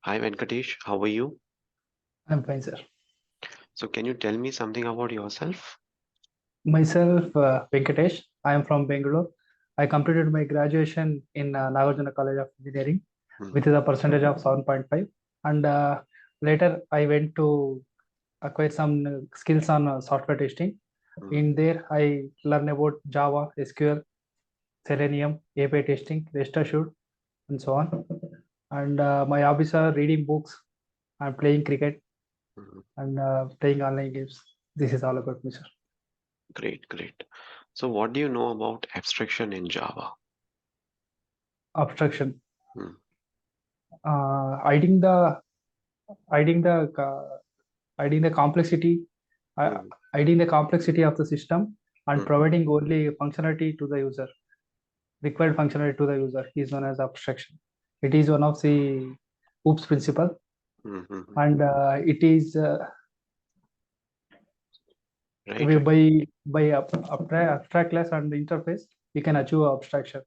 Hi Venkatesh, how are you? I'm fine, sir. So can you tell me something about yourself? Myself, Venkatesh. I am from Bangalore. I completed my graduation in Nagarjuna College of Engineering Hmm, with a percentage of 7.5. And later, I went to acquire some skills on software testing. hmm, In there, I learned about Java, SQL, Selenium, API testing, rest assured, and so on. And my hobbies are reading books and playing cricket hmm. and playing online games. This is all about me, sir. Great, great. So what do you know about abstraction in Java? Abstraction. Hmm, Hiding the hiding the hiding the complexity uh, hmm, hiding the complexity of the system and hmm, providing only functionality to the user, required functionality to the user is known as abstraction. It is one of the oops principle, hmm, hmm, hmm. and it is Right, right. abstract class and interface we can achieve abstraction.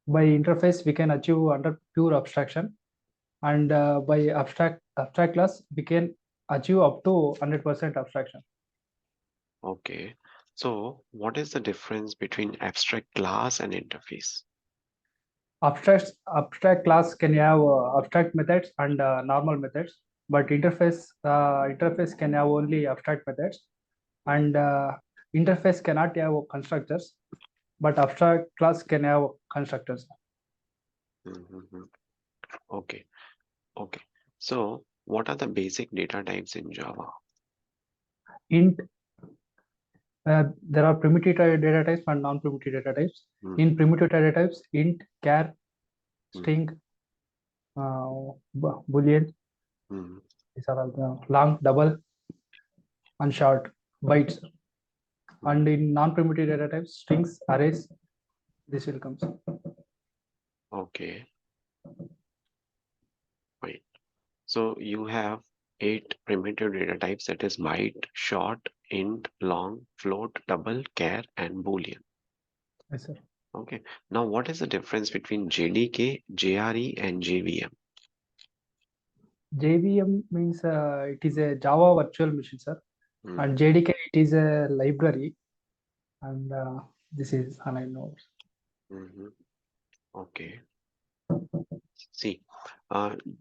By interface we can achieve under pure abstraction, and by abstract class we can achieve up to 100% abstraction. Okay. So what is the difference between abstract class and interface? Abstract class can have abstract methods and normal methods, but interface can have only abstract methods, Hmm, and interface cannot have constructors, but abstract class can have constructors. hmm, hmm, hmm. Okay, okay. So what are the basic data types in Java? Int There are primitive data types and non-primitive data types. Hmm, In primitive data types, int, char, hmm, string, boolean, hmm. these are all the long, double, and short bytes. Hmm. And in non-primitive data types, strings, arrays, this will come. Okay, fine. So you have 8 primitive data types, that is byte, short, int, long, float, double, char, and boolean. Yes, sir. Okay. Now, what is the difference between JDK, JRE, and JVM? JVM means it is a Java virtual machine, sir. Hmm, And JDK it is a library, and this is and I know. mhm. Okay. See,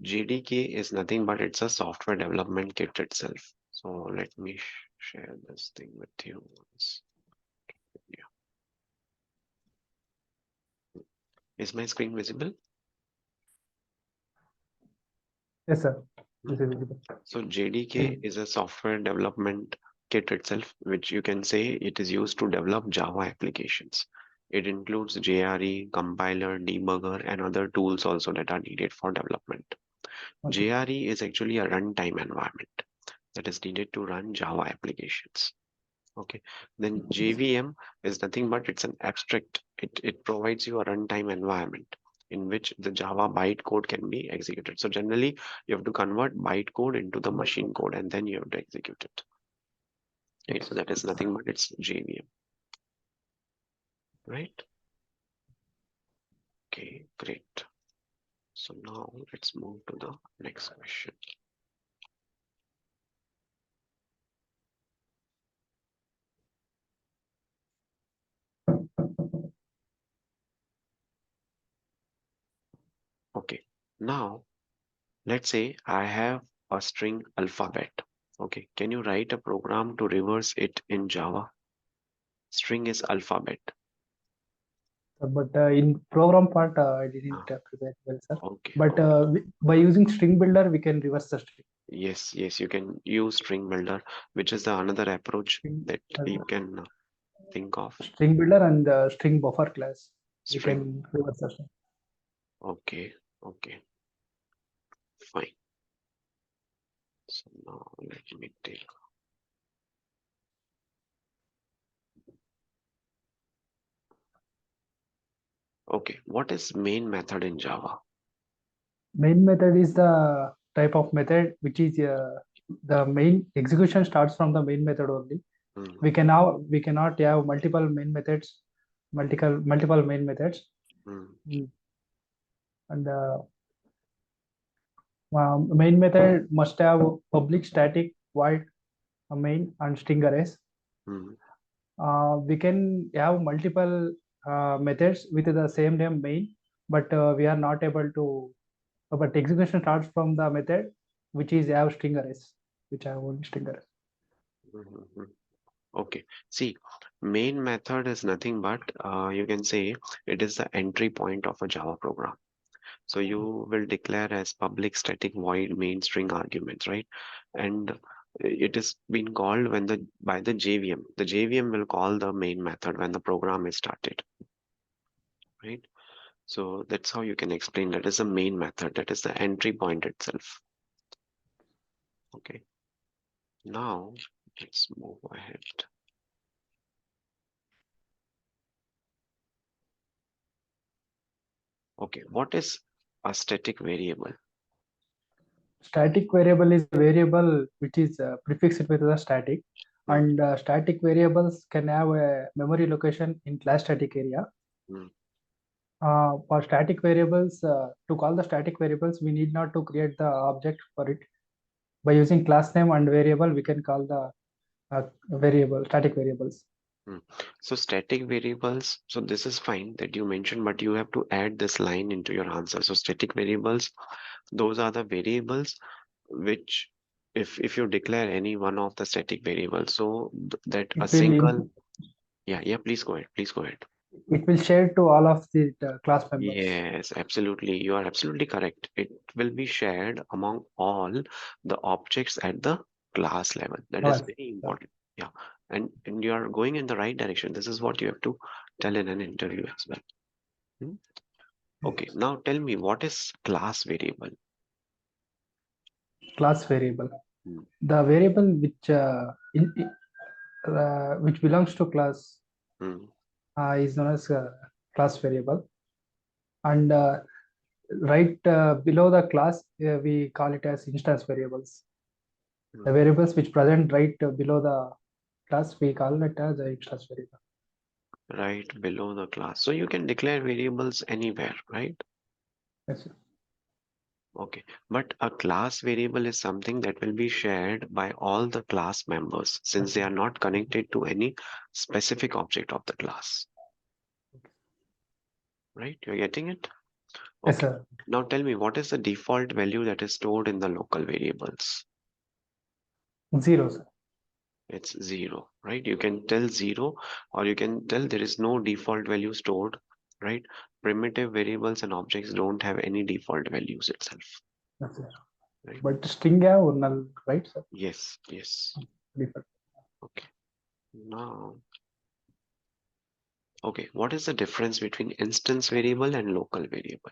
JDK is nothing but it's a software development kit itself. So let me share this thing with you once. Yeah. Is my screen visible? Yes, sir. Hmm? This is visible. So JDK is a software development kit itself, which you can say it is used to develop Java applications. It includes JRE, compiler, debugger, and other tools also that are needed for development. Okay. JRE is actually a runtime environment that is needed to run Java applications. Okay. Then JVM is nothing but it's an abstract. It provides you a runtime environment in which the Java bytecode can be executed. So generally, you have to convert bytecode into the machine code and then you have to execute it. Right? So that is nothing but it's JVM. Right? Okay, great. So now let's move to the next question. Okay. Now let's say I have a string alphabet. Okay. Can you write a program to reverse it in Java? String is alphabet. But in program part, I didn't Ah, prepare well, sir. okay, But okay. by using string builder, we can reverse the string. Yes, yes, you can use string builder, which is the another approach that you can think of. String builder and string buffer class, we String. can reverse the string. Okay, okay, fine. So now let me take. Okay, what is main method in Java? Main method is the type of method which is the main execution starts from the main method only. Hmm, We cannot have multiple main methods, multiple main methods. hmm, Mm. And Main method must have public, static, void, main, and string arrays. Mhm. We can have multiple methods with the same name main, but we are not able to. But execution starts from the method which is have string arrays, which have only string arrays. Mhm. Okay. See, main method is nothing but you can say it is the entry point of a Java program. So you will declare as public static void main string arguments, right? And it is being called when the by the JVM. The JVM will call the main method when the program is started, right? So that's how you can explain that is the main method. That is the entry point itself. Okay. Now let's move ahead. Okay, what is a static variable? Static variable is a variable which is prefixed with the static, Hmm, and static variables can have a memory location in class static area. hmm. For static variables, to call the static variables, we need not to create the object for it. By using class name and variable, we can call the variable static variables. Hmm. So static variables, so this is fine that you mentioned, but you have to add this line into your answer. So static variables, those are the variables which if you declare any one of the static variables, so that a It will single, yeah, please go ahead, please go ahead. it will share to all of the class members. Yes, absolutely. You are absolutely correct. It will be shared among all the objects at the class level. That is Class. very important. Yeah. And you are going in the right direction. This is what you have to tell in an interview as well. Hmm? Okay. Now tell me, what is class variable? Class variable. Hmm, The variable which belongs to class hmm, is known as class variable, and right below the class we call it as instance variables. The hmm. variables which present right below the class we call it as a instance variable. Right below the class. So you can declare variables anywhere, right? Yes. Okay, but a class variable is something that will be shared by all the class members since they are not connected to any specific object of the class, right? You're getting it? Yes, Okay. sir. Now tell me, what is the default value that is stored in the local variables? Zero, sir. It's zero, right? You can tell zero or you can tell there is no default value stored, right? Primitive variables and objects don't have any default values itself, Yes, sir. right? But string have null, right, sir? Yes, yes. Default. Okay. Now, okay, what is the difference between instance variable and local variable?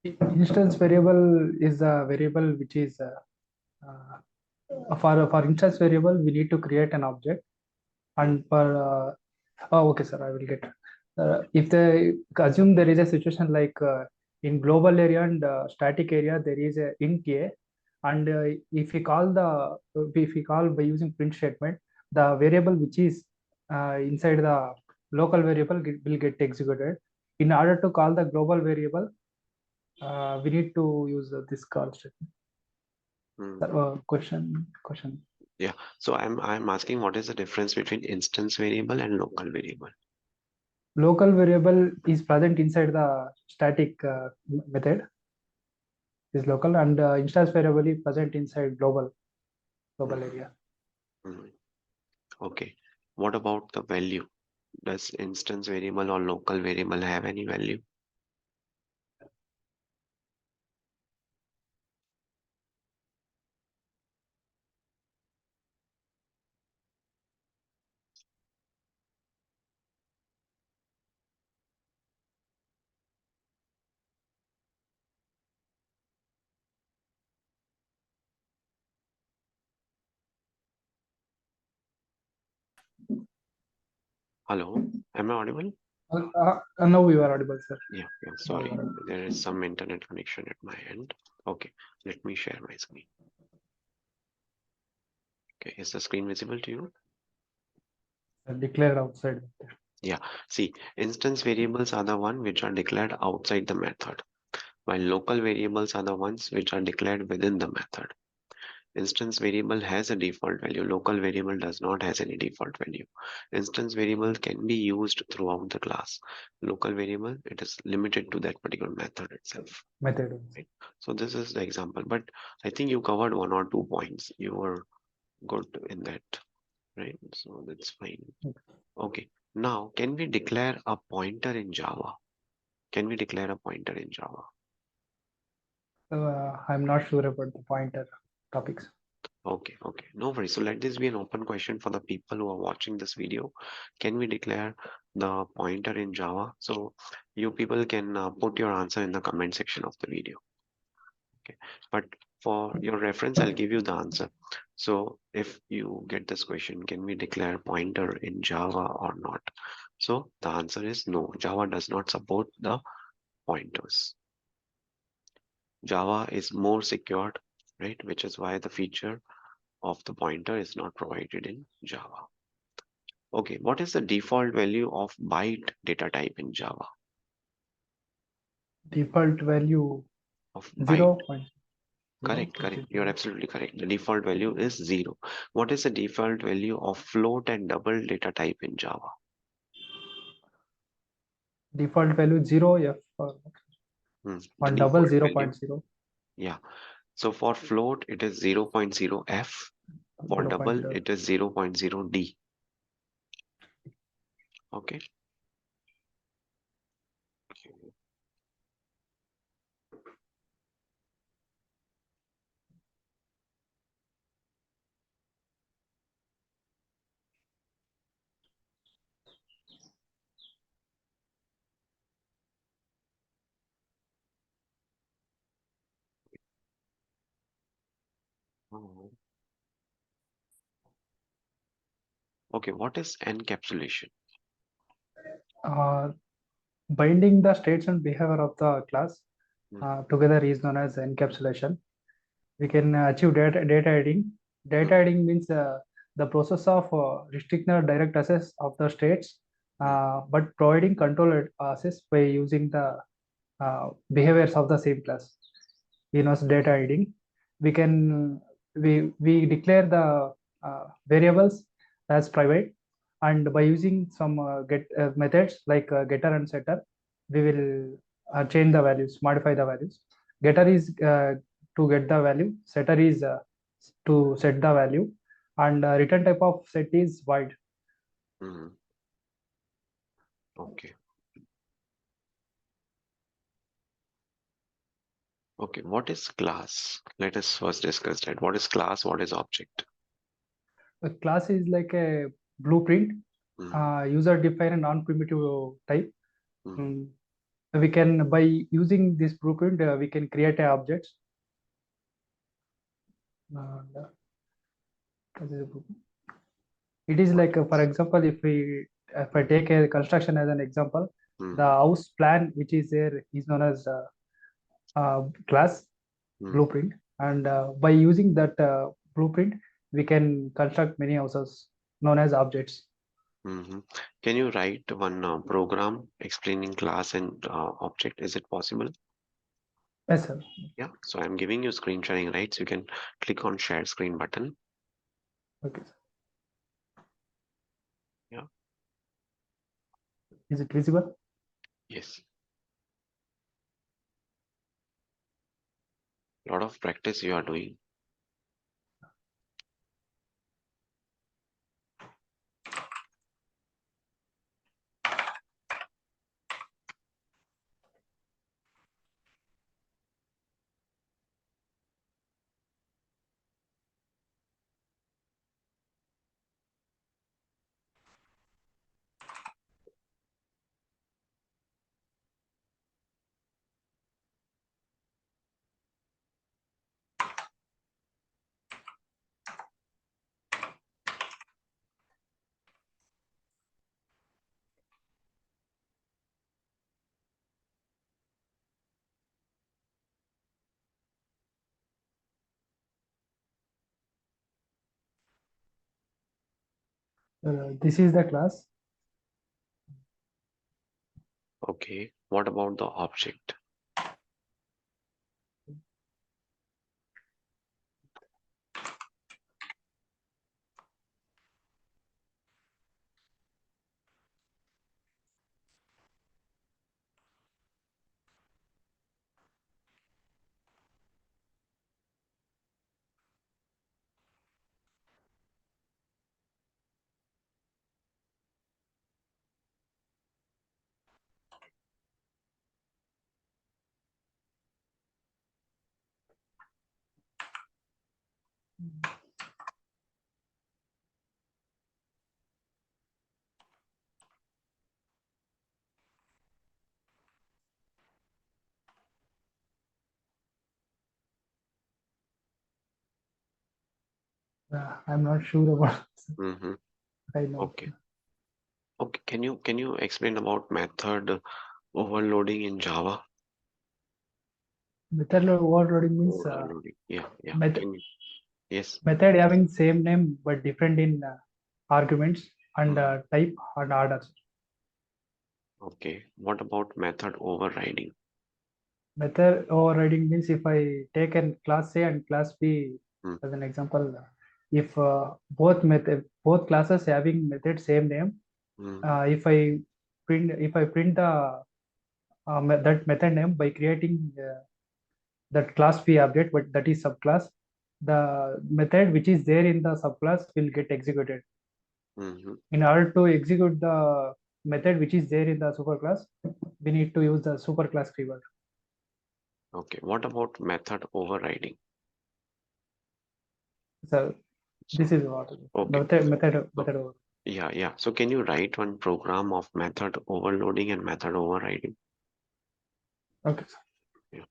Instance variable is a variable which is for instance variable we need to create an object, Hmm, and for oh, okay, sir, I will get. If they assume there is a situation like in global area and static area, there is a int a, and if we call by using print statement, the variable which is inside the local variable will get executed. In order to call the global variable, we need to use this call statement. hmm. Question. Yeah, so I'm asking what is the difference between instance variable and local variable? Local variable is present inside the static method is local, and instance variable is present inside global Hmm, area. hmm. Okay. What about the value? Does instance variable or local variable have any value? Hello, am I audible? Now you are audible, sir. Yeah, sorry. There is some internet connection at my end. Okay, let me share my screen. Okay, is the screen visible to you? Declared outside. Yeah, see, instance variables are the one which are declared outside the method. while local variables are the ones which are declared within the method. Instance variable has a default value. Local variable does not has any default value. Instance variable can be used throughout the class. Local variable, it is limited to that particular method itself. Method. Right? So this is the example, but I think you covered 1 or 2 points. You were good in that, right? So that's fine. Okay. Now, can we declare a pointer in Java? Can we declare a pointer in Java? I'm not sure about the pointer topics. Okay, no worries. So let this be an open question for the people who are watching this video. Can we declare the pointer in Java? So you people can put your answer in the comment section of the video. Okay, but for your reference, I'll give you the answer. So if you get this question, can we declare pointer in Java or not? So the answer is no. Java does not support the pointers. Java is more secured, right? Which is why the feature of the pointer is not provided in Java. Okay, what is the default value of byte data type in Java? Default value Of 0. byte. Correct. You're absolutely correct. The default value is 0. What is the default value of float and double data type in Java? Default value 0 f The one double default 0 value, 0.0. yeah. So for float, it is 0.0 f. For 0. double, it is 0.0 d. Okay. Oh. Okay, what is encapsulation? Binding the states and behavior of the class Hmm. together is known as encapsulation. We can achieve data hiding. Data hiding means the process of restricting the direct access of the states, but providing controlled access by using the behaviors of the same class. As data hiding. We can we declare the variables as private, and by using some get methods like getter and setter, we will change the values, modify the values. Getter is to get the value, setter is to set the value, and return type of set is void. Okay. Okay, what is class? Let us first discuss that. What is class? What is object? A class is like a blueprint, user defined and non-primitive type. We can, by using this blueprint, we can create a objects. It is like, for example, if I take a construction as an example, the house plan which is there is known as class blueprint, and by using that blueprint, we can construct many houses known as objects. Can you write one program explaining class and object? Is it possible? Yes, sir. Yeah, so I'm giving you screen sharing, right? So you can click on share screen button. Okay. Yeah. Is it visible? Yes. A lot of practice you are doing. This is the class. Okay. What about the object? What is the object? Object is nothing but it's a Object is like a I'm not sure about. Mm-hmm. I know. Okay. Okay. Can you explain about method overloading in Java? Method overloading means Overloading. Yeah. Yeah. method Can you? Yes. method having same name but different in arguments and type and order. Okay. What about method overriding? Method overriding means if I take a class A and class B Mm, as an example, if both classes having method same name, mm, if I print the that method name by creating that class B object, but that is subclass, the method which is there in the subclass will get executed. mhm. In order to execute the method which is there in the superclass, we need to use the superclass keyword. Okay. What about method overriding? So So, this is what okay. So, method over. yeah, yeah. So can you write one program of method overloading and method overriding? Okay. Yeah.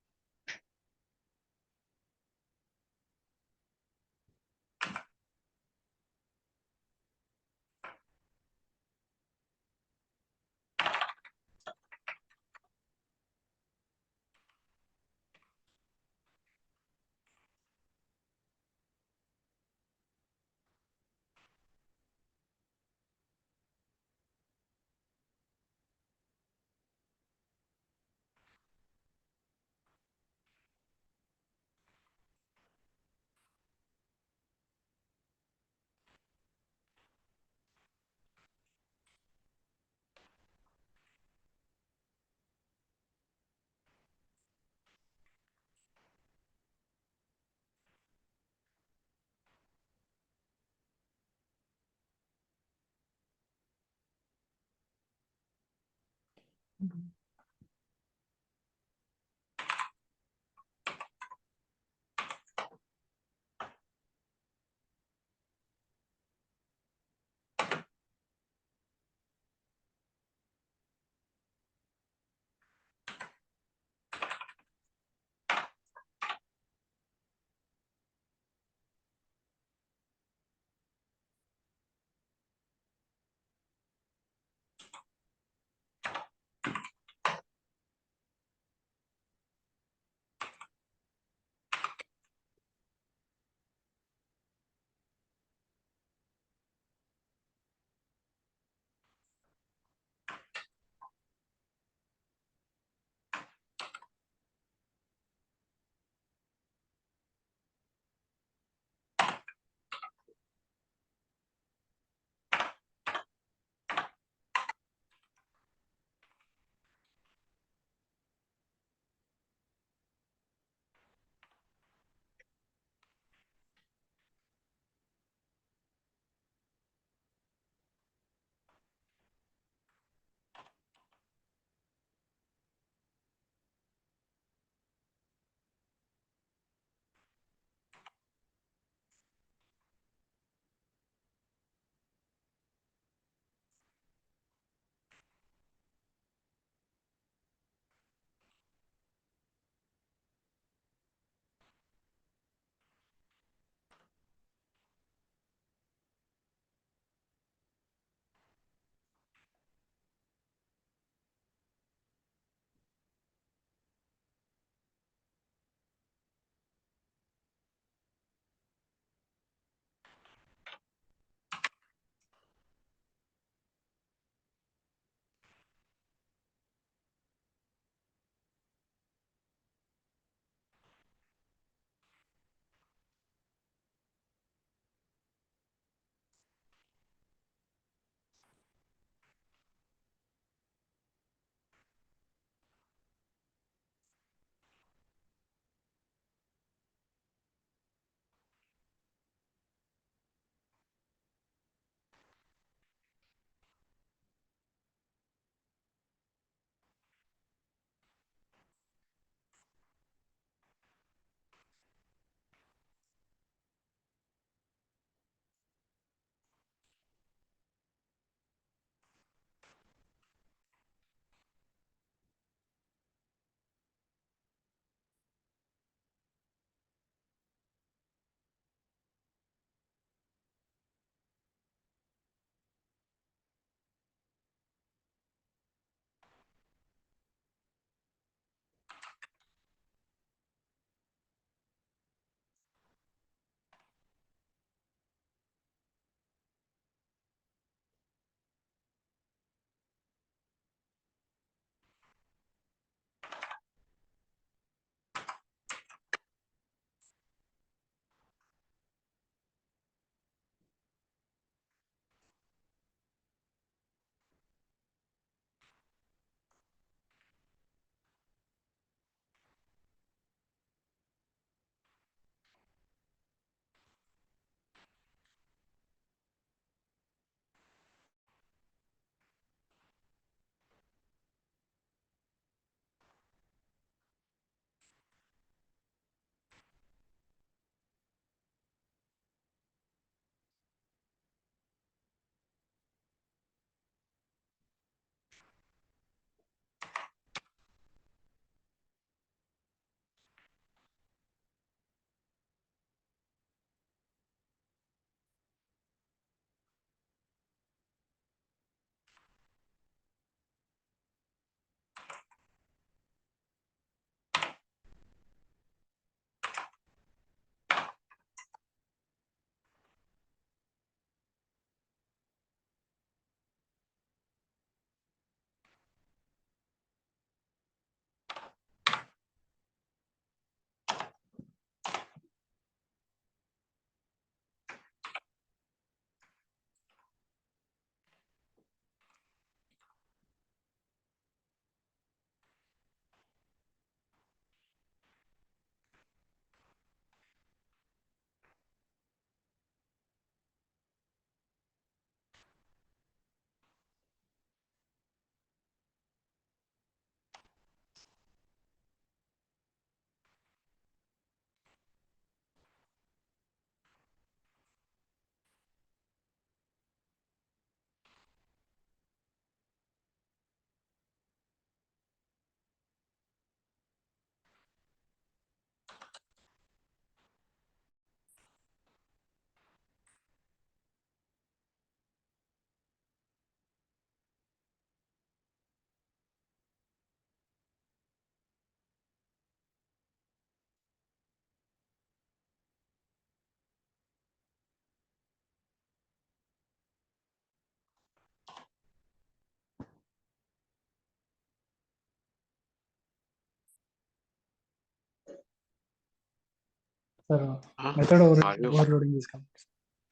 Sir, Huh? method Are you overloading is coming.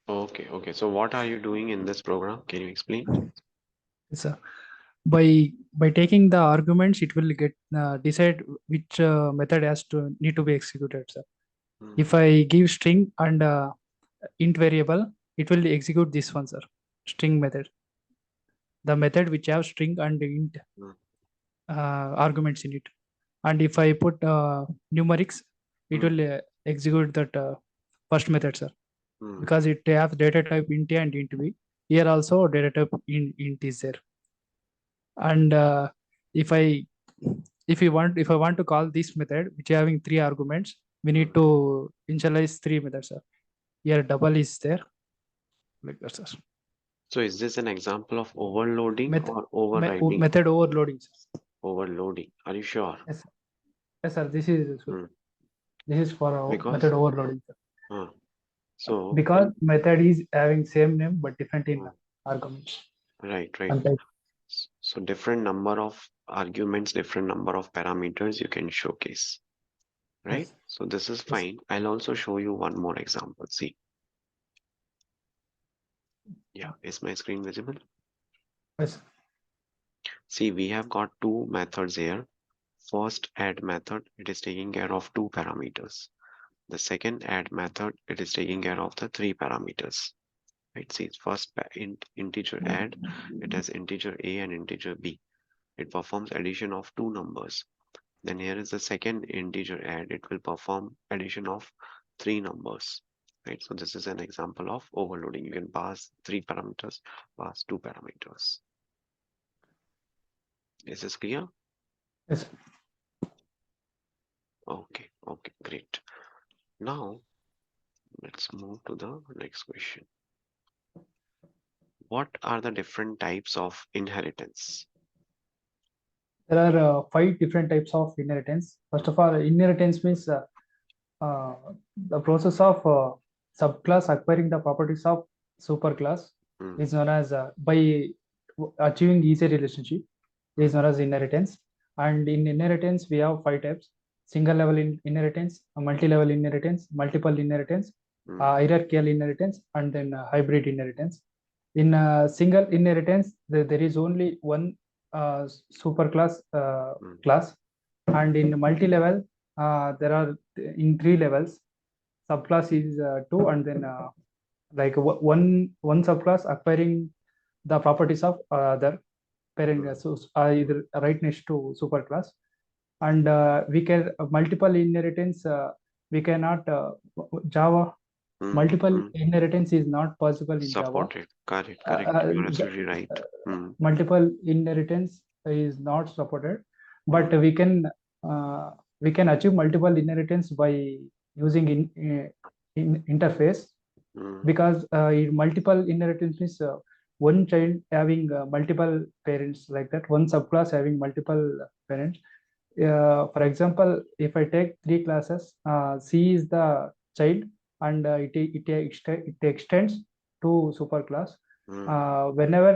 okay? Okay. So what are you doing in this program? Can you explain? Yes, sir. By taking the arguments, it will get decide which method has to need to be executed, sir. Hmm, If I give string and int variable, it will execute this one, sir. String method. The method which have string and int hmm, arguments in it. And if I put numerics, it hmm, will execute that first method, sir. hmm, Because it has data type int A and int B. Here also data type int is there. And if I if I want to call this method which having three arguments, we need hmm. to initialize three methods, sir. Here double is there, like that, sir. So is this an example of overloading Method or overriding? method overloading, sir. Overloading. Are you sure? Yes, sir. Yes, sir. Hmm. This is for Because method overloading, sir. uh, so Because method is having same name but different in hmm, arguments right, right. and type. So different number of arguments, different number of parameters you can showcase, right? Yes, So this is yes, fine. I'll also show you one more example. See, yeah, is my screen visible? yes, See, we have got two methods here. First add method, it is taking care of two parameters. The second add method, it is taking care of the three parameters. Right? See, first integer add, it has integer A and integer B. It performs addition of two numbers. Then here is the second integer add, it will perform addition of three numbers. Right? So this is an example of overloading. You can pass three parameters, pass two parameters. Is this clear? yes. Okay, okay, great. Now let's move to the next question. What are the different types of inheritance? There are five different types of inheritance. First of all, inheritance means uh, the process of subclass acquiring the properties of superclass Hmm, is known as by achieving easy relationship is hmm, known as inheritance. And in inheritance, we have five types: single level inheritance, multi-level inheritance, multiple inheritance, hmm, hierarchical inheritance, and then hybrid inheritance. In single inheritance, there is only one superclass hmm, class, and in multi-level, there are in three levels. Subclass is two, and then like one subclass acquiring the properties of other parent, hmm, so either right next to superclass. And we can multiple inheritance. We cannot Java hmm, multiple hmm. inheritance is not possible in Java. Supported. Correct, Uh, correct. uh, You're the- absolutely right. Hmm, Multiple inheritance is not supported, but hmm, uh, we can achieve multiple inheritance by using in interface. hmm, Because in multiple inheritance means one child having multiple parents, like that one subclass having multiple parents. For example, if I take three classes, C is the child, and it extends to superclass. hmm, Whenever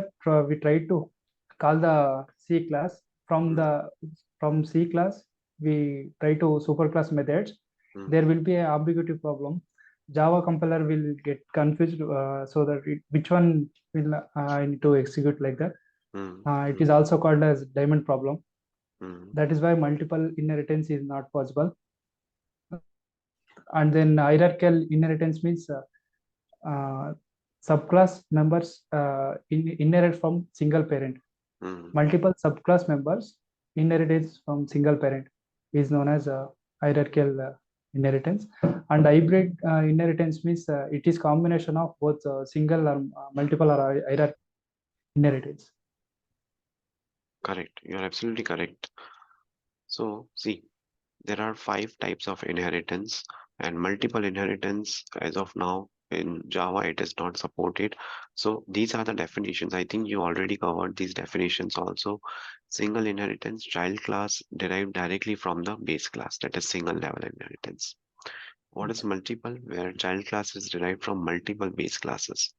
we try to call the C class from hmm, from C class, we try to superclass methods. hmm, There will be an ambiguity problem. Java compiler will get confused, so that which one will I need to execute, like that. hmm, It hmm, is also called as diamond problem. hmm. That is why multiple inheritance is not possible. And then hierarchical inheritance means uh, subclass members inherit from single parent. Hmm. Multiple subclass members inheritance from single parent is known as hierarchical inheritance. And hybrid inheritance means it is combination of both single or multiple or hierarchical inheritance. Correct. You're absolutely correct. So, see, there are five types of inheritance and multiple inheritance as of now in Java it is not supported. So these are the definitions. I think you already covered these definitions also. Single inheritance, child class derived directly from the base class, that is single level inheritance. What is multiple? Where child class is derived from multiple base classes.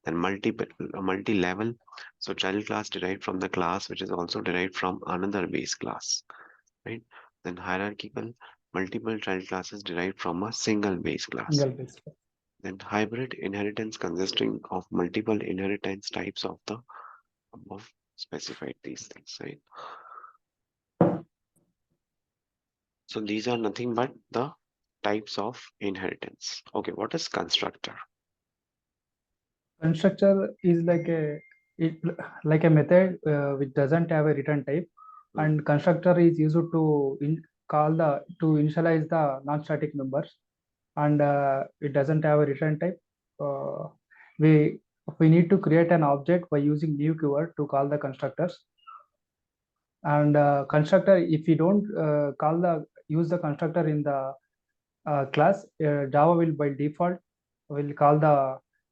Then multi-level, so child class derived from the class which is also derived from another base class, right? Then hierarchical, multiple child classes derived from a single base class. Single base class. Then hybrid inheritance consisting of multiple inheritance types of the above specified these things, right? So these are nothing but the types of inheritance. Okay, what is constructor? Constructor is it, like a method which doesn't have a return type, and constructor is used to initialize the non-static members, and it doesn't have a return type. Uh, we we need to create an object by using new keyword to call the constructors. And constructor, if you don't use the constructor in the class, Java will by default will call the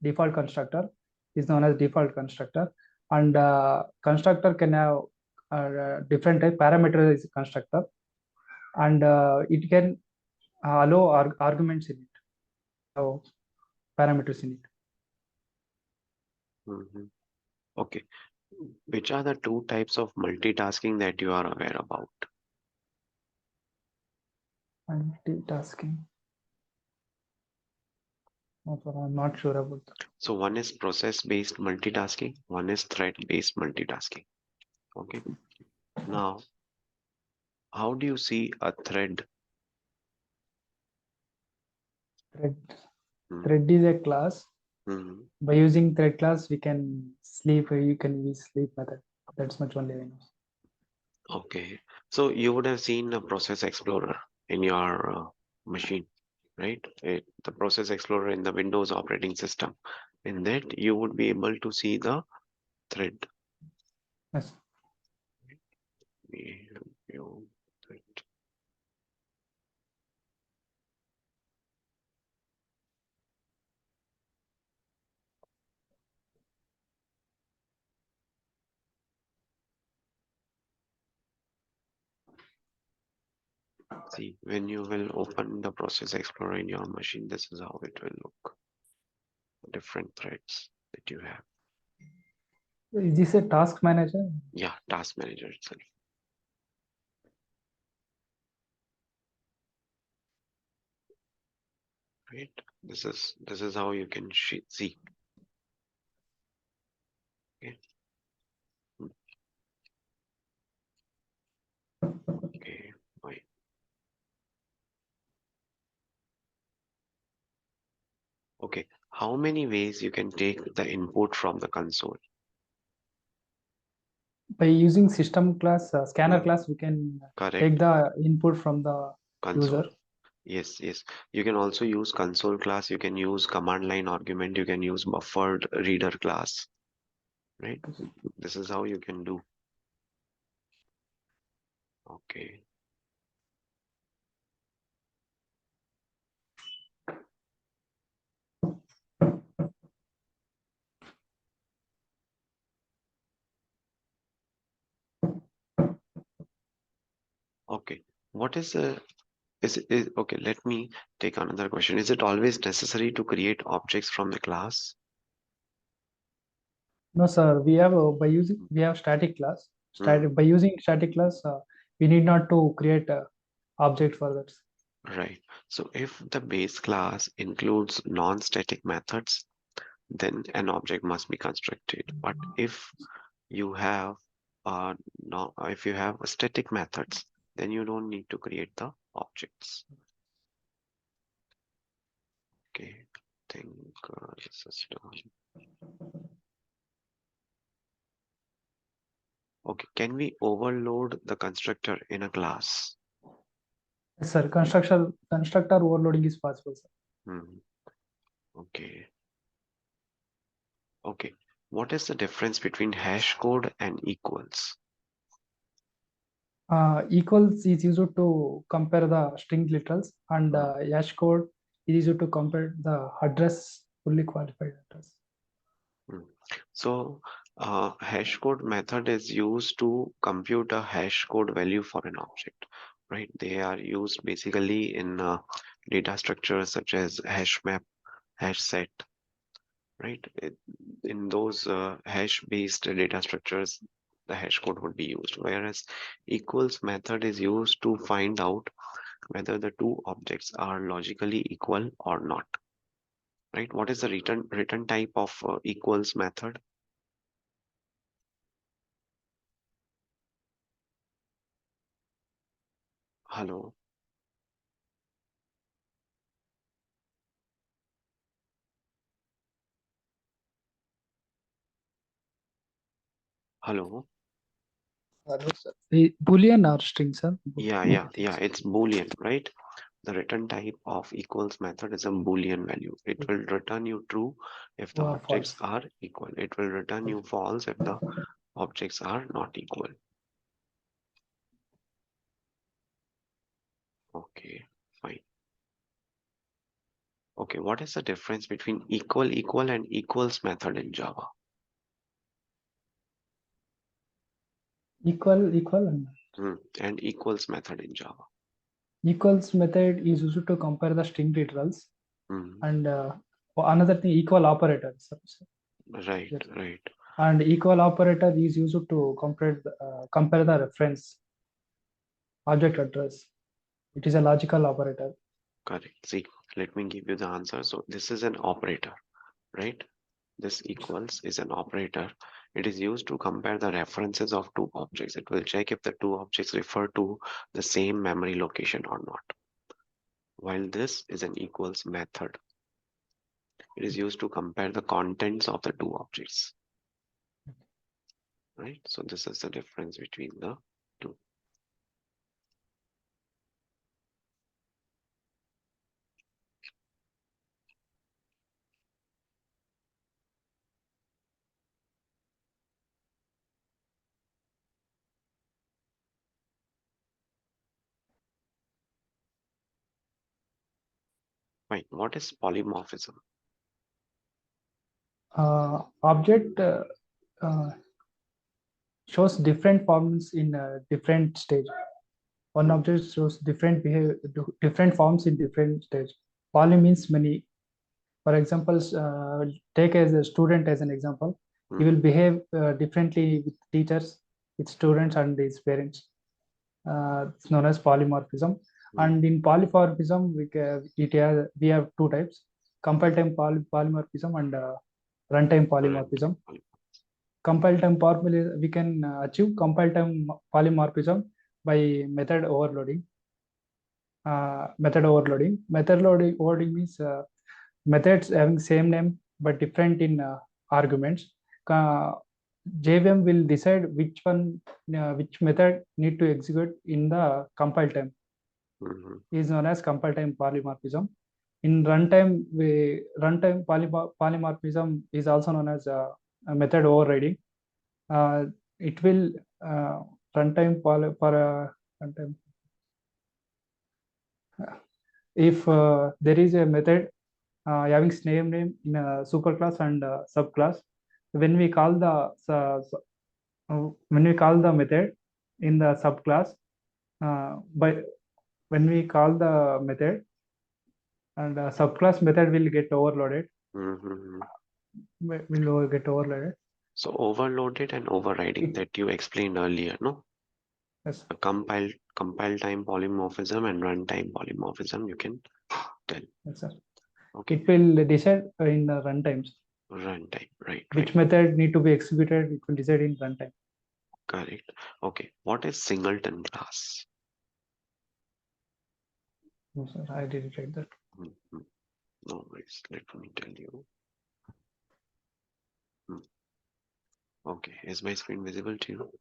default constructor, is known as default constructor. And constructor can have different type. Parameter is constructor, and it can allow arguments in it, allow parameters in it. Mhm. Okay, which are the two types of multitasking that you are aware about? Multitasking. No, sir, I'm not sure about that. So one is process-based multitasking, one is thread-based multitasking. Okay. Now, how do you see a thread? Thread. Hmm. Thread is a class. Mhm. By using thread class, we can sleep. You can use sleep method. That's much only I know. Okay. So you would have seen a process explorer in your machine, right? The process explorer in the Windows operating system. In that, you would be able to see the thread. Yes. View thread. See, when you will open the process explorer in your machine, this is how it will look. Different threads that you have. Is this a task manager? Yeah, task manager itself. Right. This is how you can see. Okay. Okay. Fine. Okay. How many ways you can take the input from the console? By using system class, scanner Hmm. class, we can take Correct. the input from the Console. user. Yes, yes. You can also use console class. You can use command line argument. You can use buffered reader class. Right. This is how you can do. Okay. Okay. What is okay, let me take another question. Is it always necessary to create objects from the class? No, sir. We have we have static class. Hmm. By using static class, we need not to create a object for that. Right. So if the base class includes non-static methods, then an object must be constructed. But if you have no, if you have static methods, then you don't need to create the objects. Okay. Think this is done. Okay. Can we overload the constructor in a class? Yes, sir. Constructor overloading is possible, sir. Hmm. Okay. Okay. What is the difference between hash code and equals? Equals is used to compare the string literals, and Hmm. hash code is used to compare the address, fully qualified address. Hmm. So, hash code method is used to compute a hash code value for an object, right? They are used basically in data structures such as hash map, hash set, right? In those hash-based data structures, the hash code would be used, whereas equals method is used to find out whether the two objects are logically equal or not. Right? What is the return type of equals method? Hello. Hello. Hello, sir. Boolean or string, sir? Yeah. It's Boolean, right? The return type of equals method is a Boolean value. It will return you true if the True or objects false. are equal. It will return you false if the objects are not equal. Okay, fine. Okay, what is the difference between equal and equals method in Java? Equal And equals method in Java. equals method is used to compare the string literals, Hmm. and another thing, equal operator. Right, Yes. right. And equal operator is used to compare the reference object address. It is a logical operator. Correct. See, let me give you the answer. So this is an operator, right? This equals is an operator. It is used to compare the references of two objects. It will check if the two objects refer to the same memory location or not. While this is an equals method, it is used to compare the contents of the two objects, right? So this is the difference between the two. Fine. What is polymorphism? Object shows different forms in different stage. One Hmm, object shows different forms in different stage. Poly means many. For example, take as a student as an example. He hmm, will behave differently with teachers, with students, and his parents. It's known as polymorphism. hmm. And in polymorphism, we have two types: compile time polymorphism and runtime polymorphism. Compile time polymorphism, we can achieve compile time polymorphism by method overloading. Method overloading means methods having same name but different in arguments. uh, JVM will decide which method need to execute in the compile time. Mhm, Is known as compile time polymorphism. In polymorphism is also known as a method overriding. uh, it will uh, runtime for runtime. If there is a method having same name in a superclass and subclass, when we call the method in the subclass, by when we call the method, and subclass method will get overloaded. mhm. Will get overloaded. So overloaded and overriding It, that you explained earlier, no? yes, A compile time polymorphism and runtime polymorphism, you can tell. yes, sir. Okay, It will decide in the runtimes runtime, right, which method need to be executed. It will decide in runtime. correct. Okay, what is singleton class? No, sir, I didn't write that. Mhm. No worries, let me tell you. Hmm, Okay, is my screen visible to you?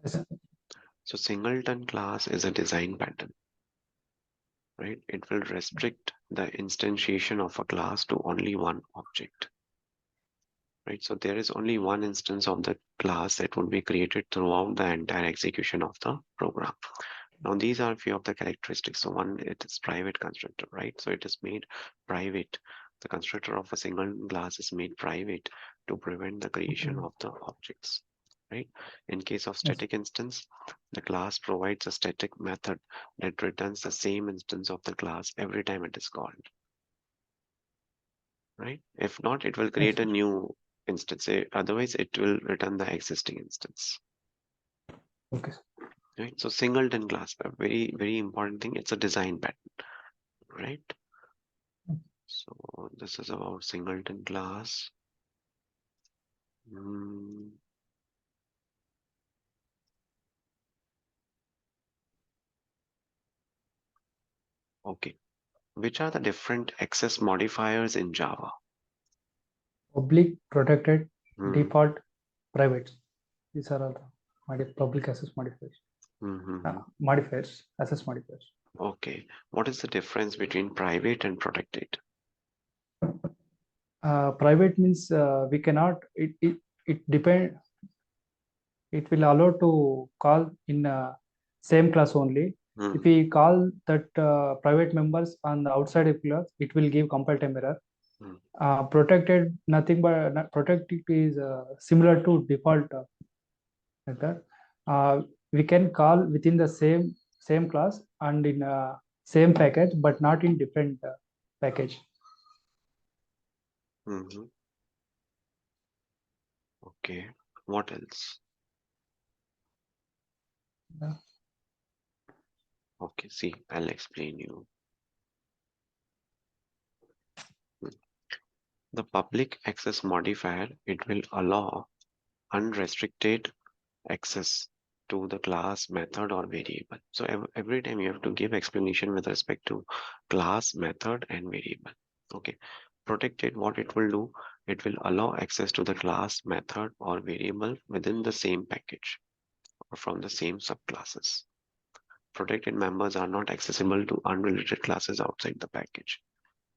Yes, sir. So singleton class is a design pattern, right? It will restrict the instantiation of a class to only one object, right? So there is only one instance of the class that would be created throughout the entire execution of the program. Now these are few of the characteristics. So one, it is private constructor, right? So it is made private. The constructor of a single class is made private to prevent the creation of the objects, right? In case of Yes, static instance, the class provides a static method that returns the same instance of the class every time it is called, right? If not, it will yes, create a new instance. Otherwise, it will return the existing instance. okay. right? So singleton class, a very, very important thing. It's a design pattern, right? So this is about singleton class. Okay. Which are the different access modifiers in Java? Public, protected, Hmm. default, private. These are all the public access modifiers. Modifiers, access modifiers. Okay. What is the difference between private and protected? Private means we cannot, it depend, it will allow to call in same class only. If we call that private members on the outside of class, it will give compile time error. Protected, nothing but protected is similar to default like that. We can call within the same class and in same package, but not in different package. Okay. What else? Okay, see, I'll explain you. The public access modifier, it will allow unrestricted access to the class, method, or variable. So every time you have to give explanation with respect to class, method, and variable. Okay. Protected, what it will do, it will allow access to the class, method, or variable within the same package or from the same subclasses. Protected members are not accessible to unrelated classes outside the package.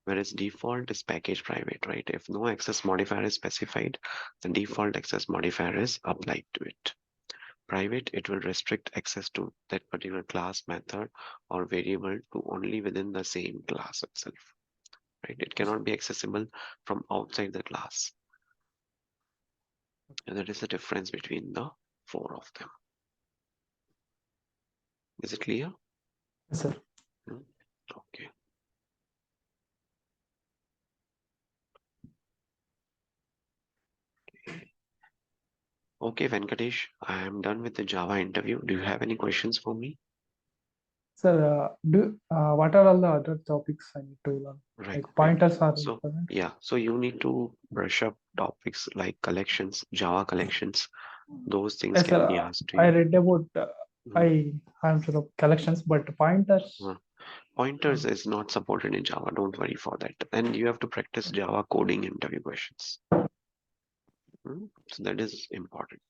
Whereas default is package private, right? If no access modifier is specified, the default access modifier is applied to it. Private, it will restrict access to that particular class, method, or variable to only within the same class itself, right? It cannot be accessible from outside the class. And that is the difference between the four of them. Is it clear? Yes, sir. Okay. Okay, Venkatesh, I am done with the Java interview. Do you have any questions for me? Sir, what are all the other topics I need to learn? Right. Like pointers are So important. yeah, so you need to brush up topics like collections, Java collections. Those things Yes, can sir. be asked to I you. read about I'm sure of collections, but pointers. Pointers is not supported in Java. Don't worry for that. And you have to practice Java coding interview questions. So that is important.